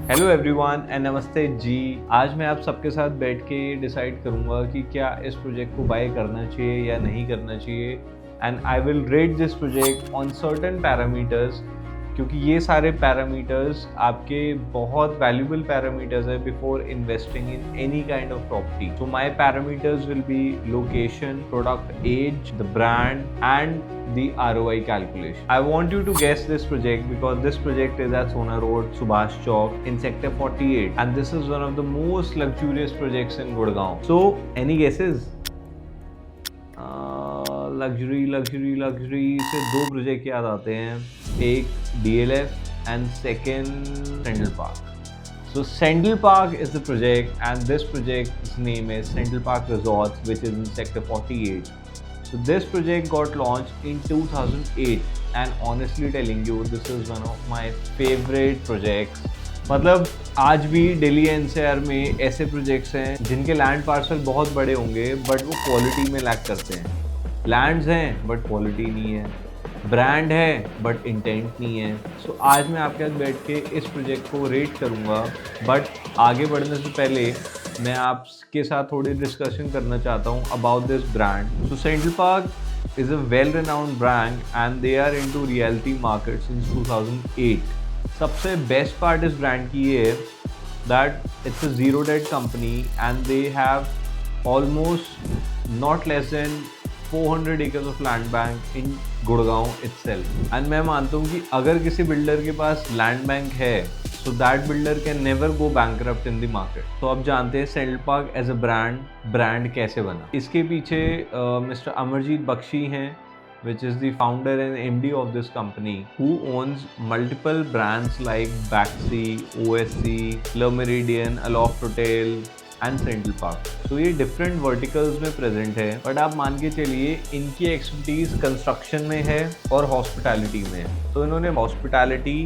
Hello everyone and नमस्ते जी। आज मैं आप सबके साथ बैठ के डिसाइड करूंगा कि क्या इस प्रोजेक्ट को बाय करना चाहिए या नहीं करना चाहिए, and I will rate this project on certain parameters, क्योंकि ये सारे पैरामीटर्स आपके बहुत वैल्यूबल पैरामीटर्स है before investing in any kind of property. So my parameters will be location, product age, the brand and the ROI calculation. I want you to guess this project because this project is at Sona Road, Subhash Chowk in Sector 48, and this is one of the most luxurious projects in Gurgaon. So, any guesses? Luxury से दो project याद आते हैं, एक DLF and second central park. So Central Park is the project, and this project's name is Central Park Resorts, which is in Sector 48. So this project got launched in 2008, and honestly telling you, this is one of my favorite projects. मतलब आज भी Delhi NCR में ऐसे projects हैं जिनके land parcel बहुत बड़े होंगे बट वो क्वालिटी में लैक करते हैं. लैंड्स हैं बट क्वालिटी नहीं है, ब्रांड है बट इंटेंट नहीं है. सो आज मैं आपके साथ बैठ के इस प्रोजेक्ट को रेट करूँगा, बट आगे बढ़ने से पहले मैं आपके साथ थोड़ी डिस्कशन करना चाहता हूँ about this brand. So Central Park is a well renowned brand and they are into realty market since 2008. सबसे बेस्ट पार्ट इस ब्रांड की ये है that it's a zero debt company and they have almost not less than 400 acres of land bank in Gurgaon itself. And मैं मानता हूँ कि अगर किसी बिल्डर के पास लैंड बैंक है so that builder can never go bankrupt in the market. तो अब जानते हैं Central Park as a brand कैसे बना. इसके पीछे मिस्टर अमरजीत बख्शी हैं, which is the founder and MD of this company, who owns multiple brands like Baxi, OSC, Le Meridien, Aloft Hotel and central park. तो ये डिफरेंट वर्टिकल्स में present है, but आप मान के चलिए इनकी एक्सपर्टीज कंस्ट्रक्शन में है और हॉस्पिटैलिटी में है. तो इन्होंने हॉस्पिटैलिटी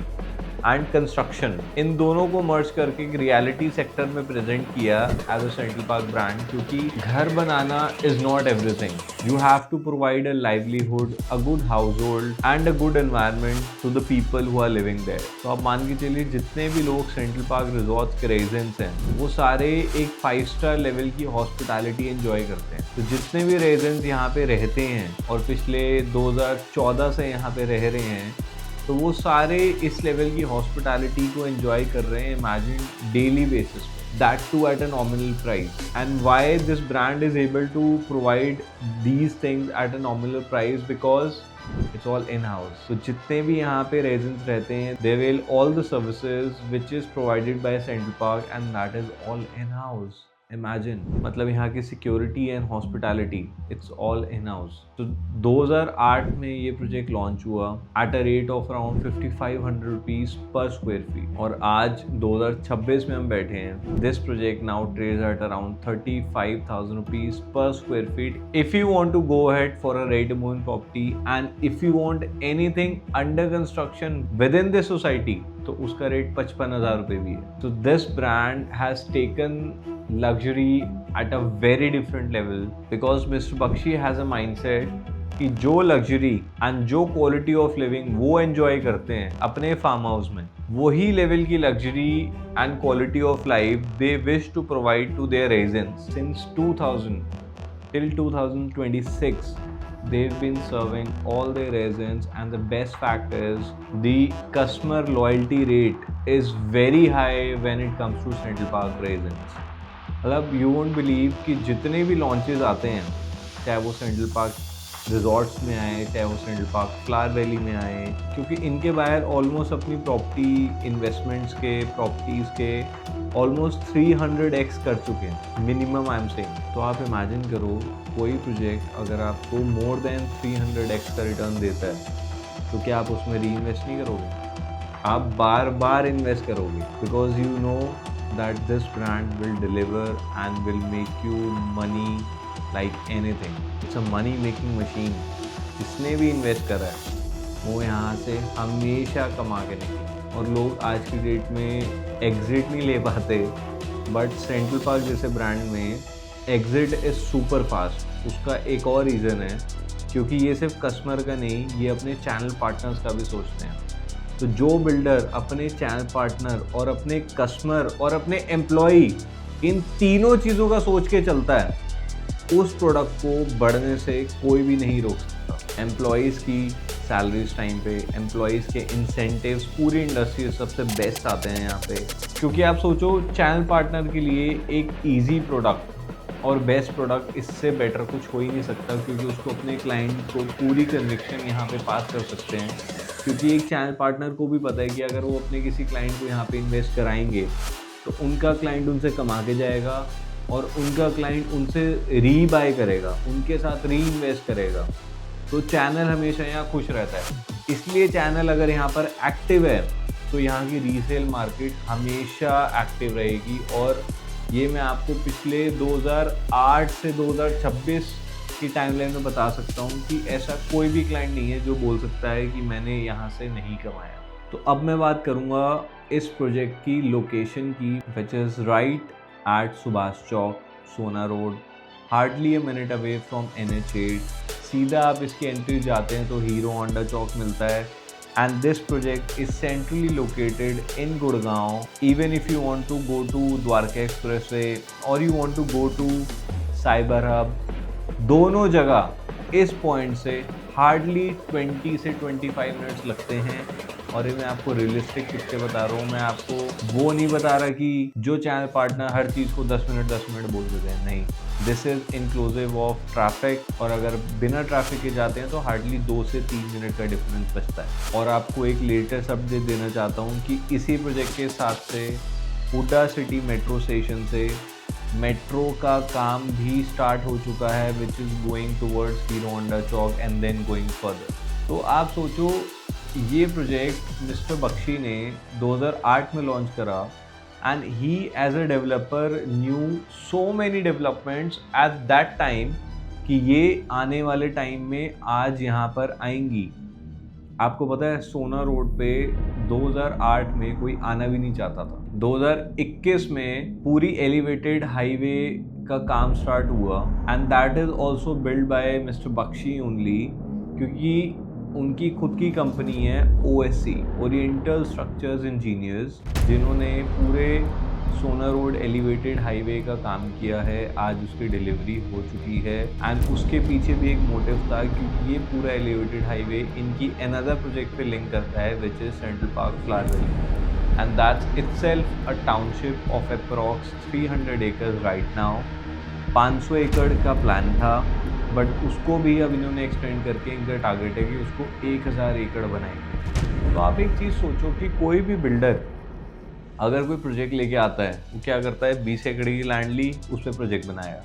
एंड कंस्ट्रक्शन इन दोनों को मर्ज करके एक रियलिटी सेक्टर में प्रेजेंट किया as a Central Park brand. क्योंकि घर बनाना is not everything. You have to provide a livelihood, a good household and a good environment to the people who are living there. तो आप मान के चलिए जितने भी लोग सेंट्रल पार्क रिजॉर्ट्स के रेजिडेंट्स हैं वो सारे एक 5 स्टार लेवल की हॉस्पिटैलिटी एंजॉय करते हैं. तो जितने भी रेजिडेंट्स यहाँ पे रहते हैं और पिछले 2014 से यहाँ पे रह रहे हैं, तो वो सारे इस लेवल की हॉस्पिटैलिटी को एंजॉय कर रहे हैं, इमेजिन डेली बेसिस पे, that too at a nominal price. And why this brand is able to provide these things at a nominal price, because it's all in house. तो जितने भी यहाँ पे रेजिडेंट्स रहते हैं they will all the services which is provided by Central Park and that is all in house. Imagine, मतलब यहाँ की security and hospitality it's all in house. तो 2008 में ये प्रोजेक्ट लॉन्च हुआ at a rate of around 5500 rupees per square feet, और आज 2026 में हम बैठे हैं. This project now trades at around 35,000 rupees per square feet. If you want to go ahead for a ready to move property and if you want anything under construction within this society, तो उसका rate 55,000 रुपये भी है. तो this brand has taken luxury at a very different level because Mr. Bakshi has a mindset कि जो luxury and जो quality of living वो एंजॉय करते हैं अपने फार्म हाउस में, वही लेवल की luxury and quality of life they wish to provide to their residents. Since 2000 till 2026 they've been serving all their residents, and the best fact is the customer loyalty rate is very high when it comes to Central Park residents. मतलब you won't believe कि जितने भी launches आते हैं, चाहे वो central Park resorts में आए, चाहे वो सेंट्रल पार्क फ्लावर वैली में आए, क्योंकि इनके बाहर ऑलमोस्ट अपनी प्रॉपर्टी इन्वेस्टमेंट्स के, प्रॉपर्टीज़ के ऑलमोस्ट 300x कर चुके हैं मिनिमम, आई एम सेइंग. तो आप इमेजिन करो कोई प्रोजेक्ट अगर आपको मोर देन 300x का रिटर्न देता है, तो क्या आप उसमें री इन्वेस्ट नहीं करोगे? आप बार बार इन्वेस्ट करोगे, because you know that this brand will deliver and will make you money like anything. It's a money making machine. जिसने भी इन्वेस्ट करा है वो यहाँ से हमेशा कमा के निकले. और लोग आज की डेट में एग्जिट नहीं ले पाते, बट सेंट्रल पार्क जैसे ब्रांड में एग्जिट इज सुपर फास्ट. उसका एक और रीज़न है, क्योंकि ये सिर्फ कस्टमर का नहीं, ये अपने चैनल पार्टनर्स का भी सोचते हैं. तो जो बिल्डर अपने चैनल पार्टनर और अपने कस्टमर और अपने एम्प्लॉई इन तीनों चीज़ों का सोच के चलता है, उस प्रोडक्ट को बढ़ने से कोई भी नहीं रोक सकता। एम्प्लॉयज़ की सैलरीज टाइम पे, एम्प्लॉयज़ के इंसेंटिव्स पूरी इंडस्ट्री से सबसे बेस्ट आते हैं यहाँ पे। क्योंकि आप सोचो, चैनल पार्टनर के लिए एक ईजी प्रोडक्ट और बेस्ट प्रोडक्ट इससे बेटर कुछ हो ही नहीं सकता, क्योंकि उसको अपने क्लाइंट को पूरी कन्विक्शन यहाँ पे पास कर सकते हैं। क्योंकि एक चैनल पार्टनर को भी पता है कि अगर वो अपने किसी क्लाइंट को यहाँ पे इन्वेस्ट कराएंगे तो उनका क्लाइंट उनसे कमा के जाएगा और उनका क्लाइंट उनसे रीबाय करेगा, उनके साथ री इन्वेस्ट करेगा। तो चैनल हमेशा यहाँ खुश रहता है। इसलिए चैनल अगर यहाँ पर एक्टिव है तो यहाँ की रीसेल मार्केट हमेशा एक्टिव रहेगी। और ये मैं आपको पिछले 2008 से 2026 की टाइमलाइन में बता सकता हूँ कि ऐसा कोई भी क्लाइंट नहीं है जो बोल सकता है कि मैंने यहाँ से नहीं कमाया। तो अब मैं बात करूँगा इस प्रोजेक्ट की लोकेशन की, which is right at Subhash Chowk, Sohna road, hardly a minute away from NH8। सीधा आप इसकी एंट्री जाते हैं तो हीरो होंडा चौक मिलता है। And this project is centrally located in Gurgaon. Even if you want to go to Dwarka Expressway or you want to go to Cyber Hub, दोनों जगह इस पॉइंट से हार्डली 20 से 25 मिनट्स लगते हैं। और ये मैं आपको रियलिस्टिक कितने बता रहा हूँ, मैं आपको वो नहीं बता रहा कि जो चैनल पार्टनर हर चीज़ को 10 मिनट बोल देते हैं, नहीं। This is inclusive of traffic, और अगर बिना ट्रैफिक के जाते हैं तो हार्डली 2 से 3 मिनट का डिफरेंस बचता है। और आपको एक लेटेस्ट अपडेट देना चाहता हूँ कि इसी प्रोजेक्ट के साथ से हुड्डा सिटी मेट्रो स्टेशन से मेट्रो का काम भी स्टार्ट हो चुका है, which is going towards Hero Honda Chowk and then going further. तो आप सोचो, ये प्रोजेक्ट मिस्टर बख्शी ने 2008 में लॉन्च करा and he as a developer knew so many developments at that time कि ये आने वाले टाइम में आज यहाँ पर आएंगी। आपको पता है, सोना रोड पे 2008 में कोई आना भी नहीं चाहता था। 2021 में पूरी एलिवेटेड हाईवे का काम स्टार्ट हुआ and that is also build by mister Bakshi only, क्योंकि उनकी खुद की कंपनी है OSC, ओरिएंटल स्ट्रक्चर्स इंजीनियर्स, जिन्होंने पूरे सोना रोड एलिवेटेड हाईवे का काम किया है। आज उसकी डिलीवरी हो चुकी है एंड उसके पीछे भी एक मोटिव था, क्योंकि ये पूरा एलिवेटेड हाईवे इनकी अनदर प्रोजेक्ट पे लिंक करता है, which is Central park flower valley, and that's itself a township of approx 300 acres right now. 500 एकड़ का प्लान था, बट उसको भी अब इन्होंने एक्सटेंड करके इनका टारगेट है कि उसको 1000 एकड़ बनाएंगे। तो आप एक चीज़ सोचो कि कोई भी बिल्डर अगर कोई प्रोजेक्ट लेके आता है, वो क्या करता है, 20 एकड़ की लैंड ली, उस पर प्रोजेक्ट बनाया।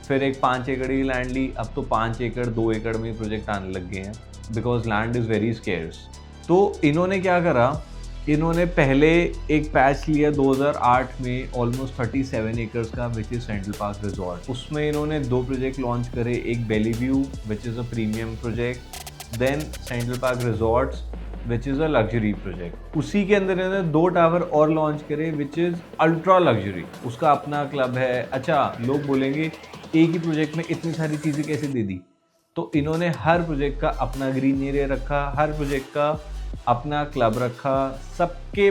फिर एक 5 एकड़ की लैंड ली, अब तो 5 एकड़ 2 एकड़ में प्रोजेक्ट आने लग गए हैं, because land is very scarce. तो इन्होंने क्या करा, इन्होंने पहले एक पैच लिया 2008 में ऑलमोस्ट 37 एकर्स का, which is Central Park Resort. उसमें इन्होंने 2 प्रोजेक्ट लॉन्च करे, एक Bellevue which is a premium project, then Central Park Resorts which is a luxury project. उसी के अंदर इन्होंने 2 टावर और लॉन्च करे, विच इज़ अल्ट्रा लग्जरी, उसका अपना क्लब है। अच्छा, लोग बोलेंगे एक ही प्रोजेक्ट में इतनी सारी चीज़ें कैसे दे दी? तो इन्होंने हर प्रोजेक्ट का अपना ग्रीन एरिया रखा, हर प्रोजेक्ट का अपना क्लब रखा, सबके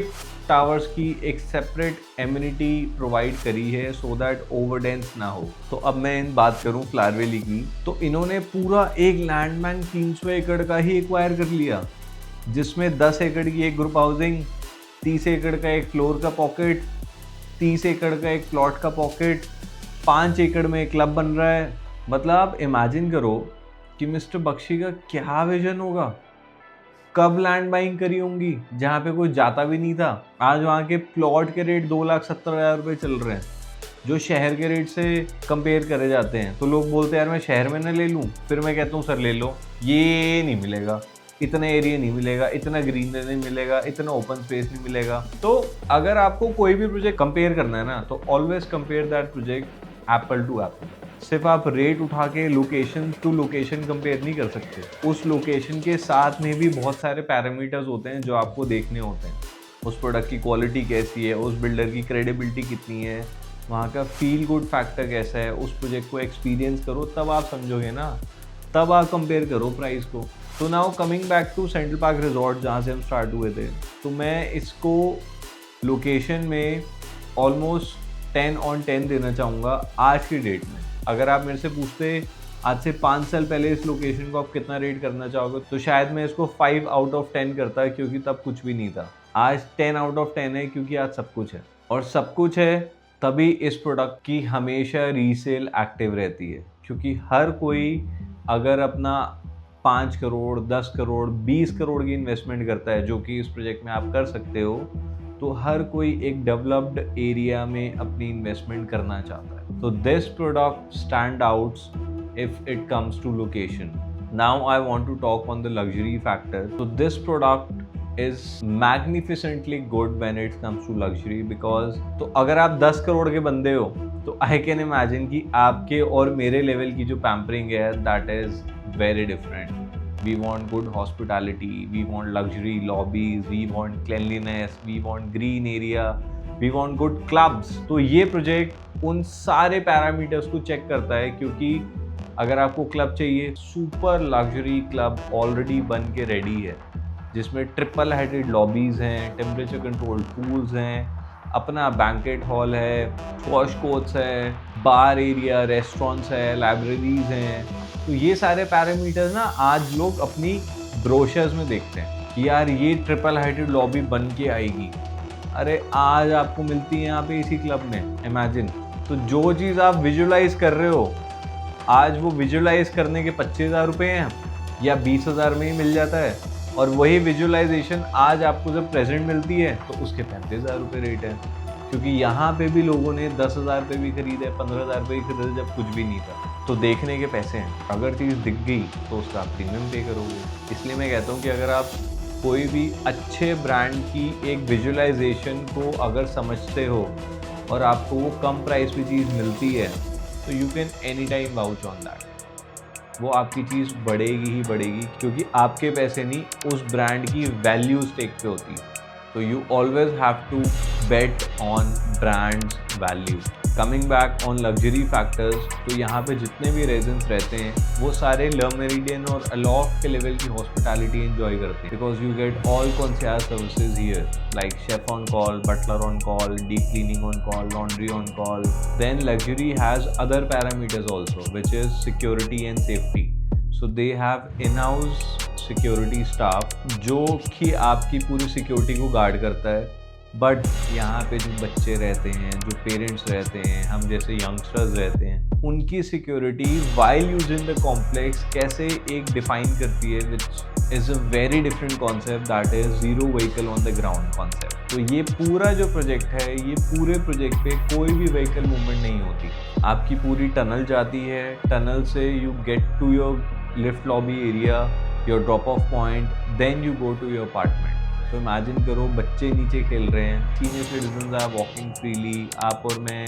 टावर्स की एक सेपरेट एमिनिटी प्रोवाइड करी है सो दैट ओवरडेंस ना हो। तो अब मैं बात करूं फ्लावर वैली की, तो इन्होंने पूरा एक लैंड बैंक 300 एकड़ का ही एक्वायर कर लिया, जिसमें 10 एकड़ की एक ग्रुप हाउसिंग, 30 एकड़ का एक फ्लोर का पॉकेट, 30 एकड़ का एक प्लॉट का पॉकेट, 5 एकड़ में एक क्लब बन रहा है। मतलब आप इमेजिन करो कि मिस्टर बख्शी का क्या विजन होगा, कब लैंड बाइंग करी होंगी जहाँ पे कोई जाता भी नहीं था। आज वहाँ के प्लॉट के रेट 2,70,000 रुपये चल रहे हैं, जो शहर के रेट से कंपेयर करे जाते हैं। तो लोग बोलते हैं यार मैं शहर में ना ले लूँ, फिर मैं कहता हूँ सर ले लो, ये नहीं मिलेगा, इतना एरिया नहीं मिलेगा, इतना ग्रीन नहीं मिलेगा, इतना ओपन स्पेस नहीं मिलेगा। तो अगर आपको कोई भी प्रोजेक्ट कंपेयर करना है ना, तो always compare that project apple to apple. सिर्फ आप रेट उठा के लोकेशन टू लोकेशन कंपेयर नहीं कर सकते, उस लोकेशन के साथ में भी बहुत सारे पैरामीटर्स होते हैं जो आपको देखने होते हैं। उस प्रोडक्ट की क्वालिटी कैसी है, उस बिल्डर की क्रेडिबिलिटी कितनी है, वहाँ का फील गुड फैक्टर कैसा है, उस प्रोजेक्ट को एक्सपीरियंस करो, तब आप समझोगे ना, तब आप कंपेयर करो प्राइस को। तो now coming back to Central Park resort जहाँ से हम स्टार्ट हुए थे, तो मैं इसको लोकेशन में ऑलमोस्ट 10 on 10 देना चाहूँगा आज की डेट में। अगर आप मेरे से पूछते आज से 5 साल पहले इस लोकेशन को आप कितना रेट करना चाहोगे, तो शायद मैं इसको 5 out of 10 करता, क्योंकि तब कुछ भी नहीं था। आज 10 out of 10 है, क्योंकि आज सब कुछ है, और सब कुछ है तभी इस प्रोडक्ट की हमेशा रीसेल एक्टिव रहती है। क्योंकि हर कोई अगर अपना 5 करोड़ 10 करोड़ 20 करोड़ की इन्वेस्टमेंट करता है, जो कि इस प्रोजेक्ट में आप कर सकते हो, तो हर कोई एक डेवलप्ड एरिया में अपनी इन्वेस्टमेंट करना चाहता है। तो this product stand outs if it comes to location. Now I want to talk on the luxury factor. So this product is magnificently good when it comes to luxury because तो अगर आप 10 करोड़ के बंदे हो तो I can imagine कि आपके और मेरे लेवल की जो पैम्परिंग है that is very different. We want good hospitality, we want luxury lobbies, we want cleanliness, we want green area, we want good clubs. तो ये प्रोजेक्ट उन सारे पैरामीटर्स को चेक करता है, क्योंकि अगर आपको क्लब चाहिए, सुपर लग्जरी क्लब ऑलरेडी बन के रेडी है, जिसमें ट्रिपल हेडेड लॉबीज़ हैं, टेम्परेचर कंट्रोल पूल्स हैं, अपना बैंकेट हॉल है, स्क्वॉश कोर्ट्स है, बार एरिया, रेस्टोरेंट्स है, लाइब्रेरीज हैं। तो ये सारे पैरामीटर्स ना आज लोग अपनी ब्रोशर्स में देखते हैं कि यार ये ट्रिपल हेडेड लॉबी बन के आएगी। अरे आज आपको मिलती है यहाँ पे इसी क्लब में, इमेजिन। तो जो चीज़ आप विजुलाइज कर रहे हो आज वो विजुलाइज करने के 25,000 रुपये हैं या 20,000 में ही मिल जाता है, और वही विजुलाइजेशन आज आपको जब प्रेजेंट मिलती है तो उसके 35,000 रुपये रेट है। क्योंकि यहाँ पे भी लोगों ने 10,000 पे भी खरीदे, 15,000 पे भी खरीदे जब कुछ भी नहीं था। तो देखने के पैसे हैं, अगर चीज़ दिख गई तो उसका आप प्रीमियम पे करोगे। इसलिए मैं कहता हूँ कि अगर आप कोई भी अच्छे ब्रांड की एक विजुलाइजेशन को अगर समझते हो और आपको वो कम प्राइस पे चीज़ मिलती है, तो you can any time vouch on that. वो आपकी चीज़ बढ़ेगी ही बढ़ेगी, क्योंकि आपके पैसे नहीं, उस ब्रांड की वैल्यू स्टेक पे होती है। तो you always have to bet on brands value. Coming back on luxury factors, तो यहाँ पे जितने भी रेजिडेंट्स रहते हैं वो सारे ल मेरिडियन और अलॉफ्ट के लेवल की हॉस्पिटैलिटी एंजॉय करते हैं, because you get all concierge services here, like chef on call, butler on call, deep cleaning on call, laundry on call. Then luxury has other parameters also, which is security and safety. So they have in house security staff जो कि आपकी पूरी security को guard करता है। But यहाँ पे जो बच्चे रहते हैं, जो पेरेंट्स रहते हैं, हम जैसे यंगस्टर्स रहते हैं, उनकी security while using the complex कैसे एक डिफाइन करती है, which is a very different concept, that is zero vehicle on the ground concept. तो ये पूरा जो प्रोजेक्ट है, ये पूरे प्रोजेक्ट पे कोई भी व्हीकल मूवमेंट नहीं होती। आपकी पूरी टनल जाती है, टनल से you get to your lift lobby area, your drop off point, then you go to your apartment. तो इमेजिन करो बच्चे नीचे खेल रहे हैं, senior citizen are walking freely, आप और मैं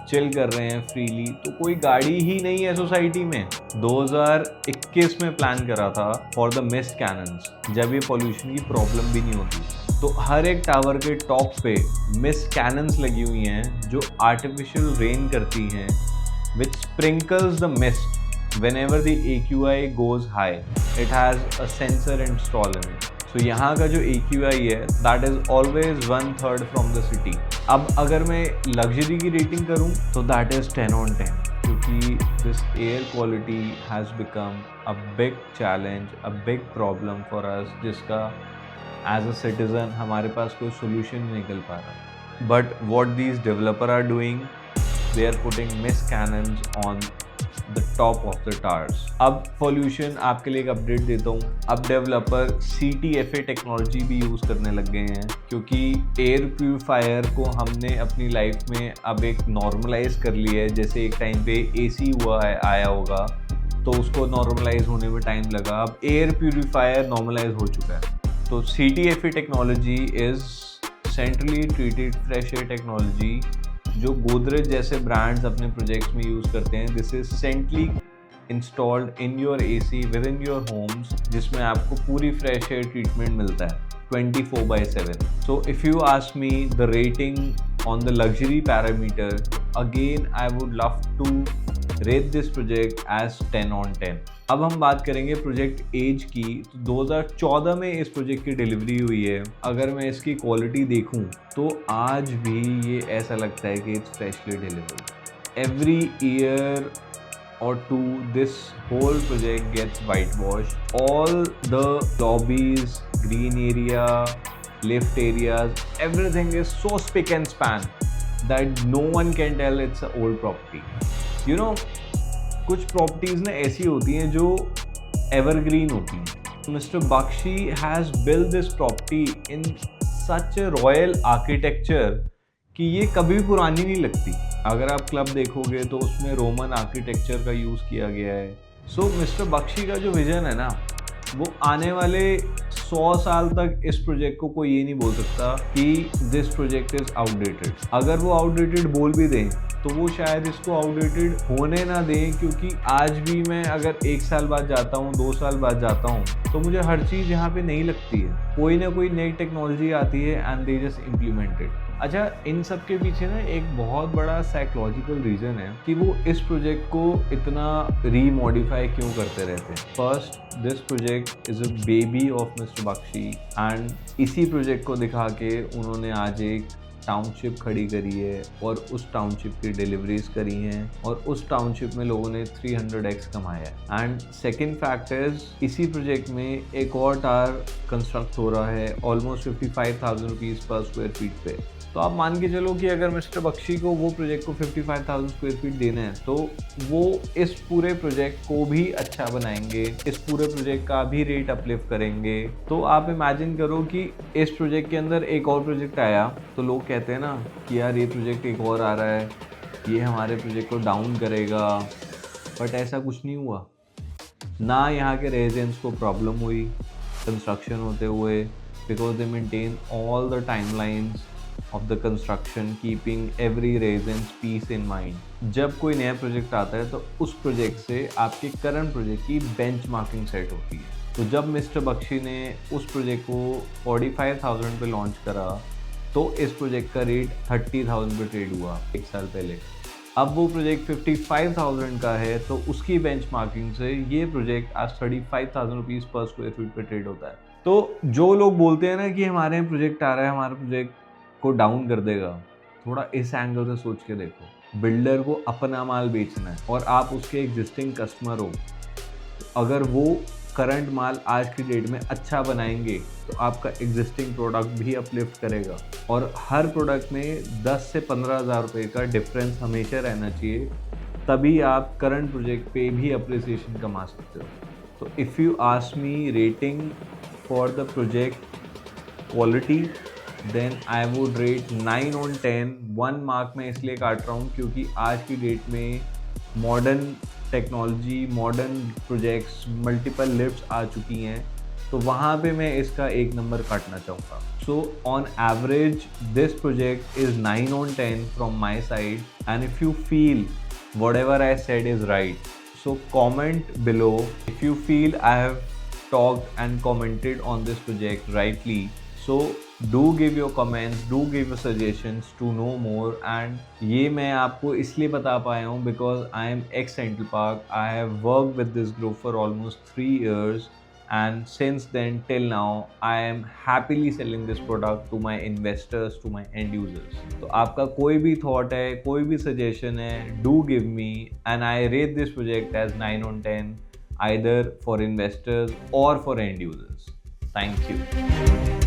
चिल कर रहे हैं फ्रीली, तो कोई गाड़ी ही नहीं है सोसाइटी में। 2021 में प्लान करा था फॉर द मिस्ट कैनन्स, जब ये पॉल्यूशन की प्रॉब्लम भी नहीं होती। तो हर एक टावर के टॉप पे मिस्ट कैनन्स लगी हुई हैं जो आर्टिफिशियल रेन करती हैं, which sprinkles the mist whenever the AQI goes high. It has a sensor installed in it. So यहाँ का जो AQI है that is always 1/3 from the city. अब अगर मैं लग्जरी की रेटिंग करूँ तो that is 10 on 10, क्योंकि this air quality has become a big challenge, a big problem for us, जिसका as a citizen हमारे पास कोई solution नहीं निकल पा रहा। But what these developers are doing, they are putting mist cannons on the top of the towers. अब pollution आपके लिए एक अपडेट देता हूँ। अब डेवलपर CTFA टेक्नोलॉजी भी यूज़ करने लग गए हैं, क्योंकि एयर प्यूरिफायर को हमने अपनी लाइफ में अब एक नॉर्मलाइज कर लिया है। जैसे एक टाइम पे AC हुआ है, आया होगा, तो उसको नॉर्मलाइज होने में टाइम लगा, अब एयर प्यूरिफायर नॉर्मलाइज हो चुका है। तो CTFA technology is centrally treated fresh air technology, जो गोदरेज जैसे ब्रांड्स अपने प्रोजेक्ट्स में यूज़ करते हैं। This is centrally installed in your AC with in your homes, जिसमें आपको पूरी फ्रेश एयर ट्रीटमेंट मिलता है 24/7. So if you ask me the rating on the luxury parameter, again I would love to rate this project as 10 on 10. अब हम बात करेंगे project as की। तो 2014 में इस प्रोजेक्ट की डिलीवरी हुई है। अगर मैं इसकी क्वालिटी देखूं तो आज भी ये ऐसा लगता है कि it's freshly delivered. Every year or two, this whole project gets whitewashed. All the lobbies, green area, lift areas, everything is so spick and span that no one can tell it's an old property. You know, कुछ properties ना ऐसी होती हैं जो evergreen होती हैं। Mister Bakshi has build this property in such a royal architecture कि ये कभी भी पुरानी नहीं लगती। अगर आप क्लब देखोगे तो उसमें रोमन आर्किटेक्चर का यूज़ किया गया है। सो मिस्टर बख्शी का जो विज़न है ना, वो आने वाले 100 साल तक इस प्रोजेक्ट को कोई ये नहीं बोल सकता कि दिस प्रोजेक्ट इज़ आउटडेटेड। अगर वो आउटडेटेड बोल भी दें तो वो शायद इसको आउटडेटेड होने ना दें, क्योंकि आज भी मैं अगर 1 साल बाद जाता हूँ, 2 साल बाद जाता हूँ, तो मुझे हर चीज़ यहाँ पे नहीं लगती है। कोई ना कोई नई टेक्नोलॉजी आती है एंड दे जस्ट इम्प्लीमेंटेड। अच्छा, इन सब के पीछे ना एक बहुत बड़ा साइकोलॉजिकल रीज़न है कि वो इस प्रोजेक्ट को इतना रीमॉडिफाई क्यों करते रहते हैं। First, this project is a baby of mister Bakshi and इसी प्रोजेक्ट को दिखा के उन्होंने आज एक टाउनशिप खड़ी करी है और उस टाउनशिप की डिलीवरीज करी हैं और उस टाउनशिप में लोगों ने 300x कमाया है। एंड सेकेंड फैक्ट इज, इसी प्रोजेक्ट में एक और टावर कंस्ट्रक्ट हो रहा है ऑलमोस्ट 55,000 रुपीज़ पर स्क्वायर फीट पे। तो आप मान के चलो कि अगर मिस्टर बख्शी को वो प्रोजेक्ट को 55,000 स्क्वायर फीट देना है तो वो इस पूरे प्रोजेक्ट को भी अच्छा बनाएंगे, इस पूरे प्रोजेक्ट का भी रेट अपलिफ्ट करेंगे। तो आप इमेजिन करो कि इस प्रोजेक्ट के अंदर एक और प्रोजेक्ट आया तो लोग कहते हैं ना कि यार ये प्रोजेक्ट एक और आ रहा है, ये हमारे प्रोजेक्ट को डाउन करेगा, बट ऐसा कुछ नहीं हुआ। ना यहाँ के रेजिडेंट्स को प्रॉब्लम हुई कंस्ट्रक्शन होते हुए, because they maintain all the timelines of the construction, keeping every resident's peace in mind। जब कोई नया प्रोजेक्ट आता है तो उस प्रोजेक्ट से आपके करंट प्रोजेक्ट की बेंचमार्किंग सेट होती है। तो जब मिस्टर बख्शी ने उस प्रोजेक्ट को 45,000 पे लॉन्च करा तो इस प्रोजेक्ट का रेट 30,000 पे ट्रेड हुआ 1 साल पहले। अब वो प्रोजेक्ट 55,000 का है तो उसकी बेंचमार्किंग से ये प्रोजेक्ट आज 35,000 रुपीज़ पर स्क्वायर फीट पे ट्रेड होता है। तो जो लोग बोलते हैं ना कि हमारे यहाँ प्रोजेक्ट आ रहा है, हमारा प्रोजेक्ट को डाउन कर देगा, थोड़ा इस एंगल से सोच के देखो। बिल्डर को अपना माल बेचना है और आप उसके एग्जिस्टिंग कस्टमर हो। अगर वो करंट माल आज की डेट में अच्छा बनाएंगे तो आपका एग्जिस्टिंग प्रोडक्ट भी अपलिफ्ट करेगा। और हर प्रोडक्ट में 10 से 15,000 रुपये का डिफरेंस हमेशा रहना चाहिए, तभी आप करंट प्रोजेक्ट पे भी अप्रिसिएशन कमा सकते हो। तो if you ask me rating for the project quality, then I would rate 9 on 10। 1 mark मैं इसलिए काट रहा हूँ क्योंकि आज की डेट में modern technology, modern projects, multiple lifts आ चुकी हैं, तो वहाँ पे मैं इसका 1 नंबर काटना चाहूँगा। So on average this project is 9 on 10 from my side. And if you feel whatever I said is right, so comment below if you feel I have talked and commented on this project rightly. So do give your comments, do give your suggestions to know more। and ये मैं आपको इसलिए बता पाया हूँ because I am ex Central Park। I have worked with this group for almost 3 years and since then till now I am happily selling this product to my investors, to my end users। तो आपका कोई भी thought है, कोई भी suggestion है, do give me and I rate this project as 9 on 10 either for investors or for end users। Thank you।